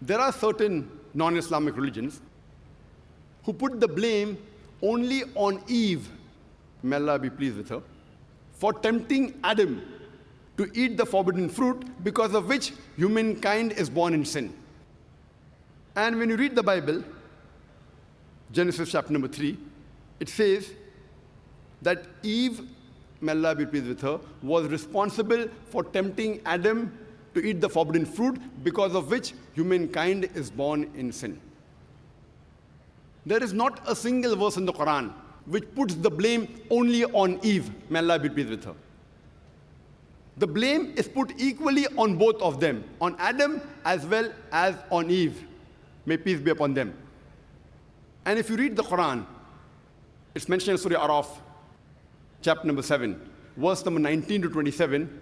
There are certain non-Islamic religions who put the blame only on Eve, may Allah be pleased with her, for tempting Adam to eat the forbidden fruit, because of which humankind is born in sin. And when you read the Bible, Genesis chapter number 3, it says that Eve, may Allah be pleased with her, was responsible for tempting Adam to eat the forbidden fruit, because of which humankind is born in sin. There is not a single verse in the Quran which puts the blame only on Eve, may Allah be pleased with her. The blame is put equally on both of them, on Adam as well as on Eve. May peace be upon them. And if you read the Quran, it's mentioned in Surah Araf, chapter number 7, verse number 19 to 27.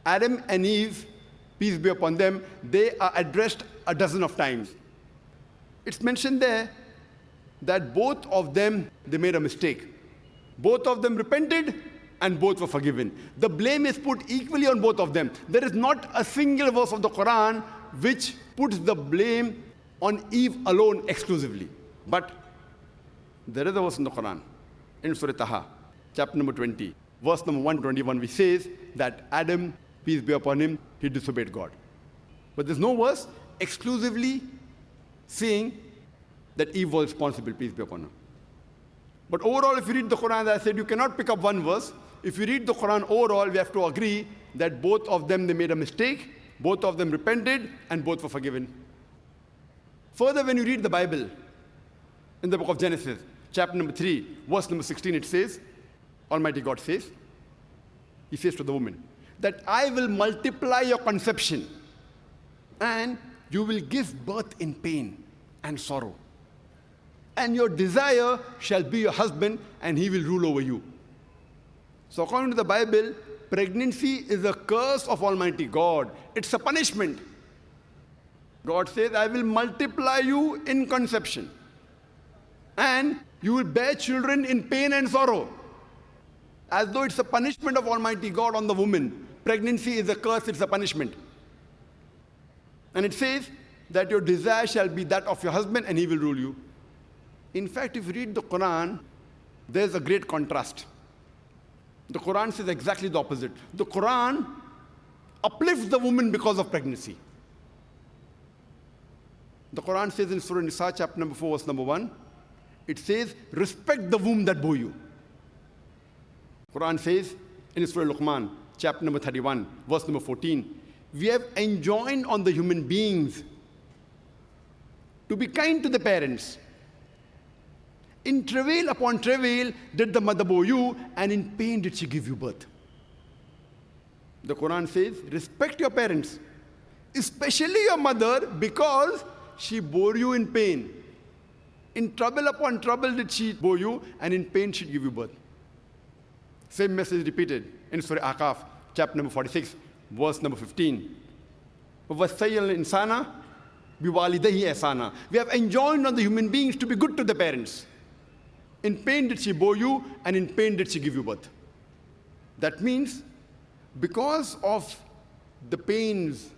Adam and Eve, peace be upon them, they are addressed a dozen of times. It's mentioned there that both of them, they made a mistake. Both of them repented and both were forgiven. The blame is put equally on both of them. There is not a single verse of the Quran which puts the blame on Eve alone exclusively. But there is a verse in the Quran, in Surah Taha, chapter number 20, verse number 121, which says that Adam, peace be upon him, he disobeyed God. But there's no verse exclusively saying that Eve was responsible, peace be upon her. But overall, if you read the Quran, as I said, you cannot pick up one verse. If you read the Quran overall, we have to agree that both of them, they made a mistake, both of them repented, and both were forgiven. Further, when you read the Bible, in the book of Genesis, chapter number 3, verse number 16, it says, Almighty God says, He says to the woman, that I will multiply your conception, and you will give birth in pain and sorrow. And your desire shall be your husband, and he will rule over you. So according to the Bible, pregnancy is a curse of Almighty God. It's a punishment. God says, I will multiply you in conception, and you will bear children in pain and sorrow. As though it's a punishment of Almighty God on the woman. Pregnancy is a curse, it's a punishment. And it says that your desire shall be that of your husband, and he will rule you. In fact, if you read the Quran, there's a great contrast. The Quran says exactly the opposite. The Quran uplifts the woman because of pregnancy. The Quran says in Surah Nisa, chapter number 4, verse number 1, it says, respect the womb that bore you. Quran says in Surah Luqman, chapter number 31, verse number 14, we have enjoined on the human beings to be kind to the parents. In travail upon travail did the mother bore you, and in pain did she give you birth. The Quran says, respect your parents, especially your mother, because she bore you in pain. In trouble upon trouble did she bore you, and in pain she give you birth. Same message repeated in Surah Aqaf, chapter number 46, verse number 15. وَوَصَّيَّ الْإِنسَانَ بِوَالِدَيْهِ إِحْسَانًا. We have enjoined on the human beings to be good to the parents. In pain did she bore you, and in pain did she give you birth. That means, because of the pains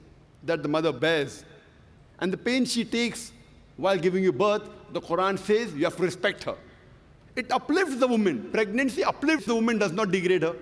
that the mother bears, and the pain she takes while giving you birth, the Quran says you have to respect her. It uplifts the woman. Pregnancy uplifts the woman, does not degrade her.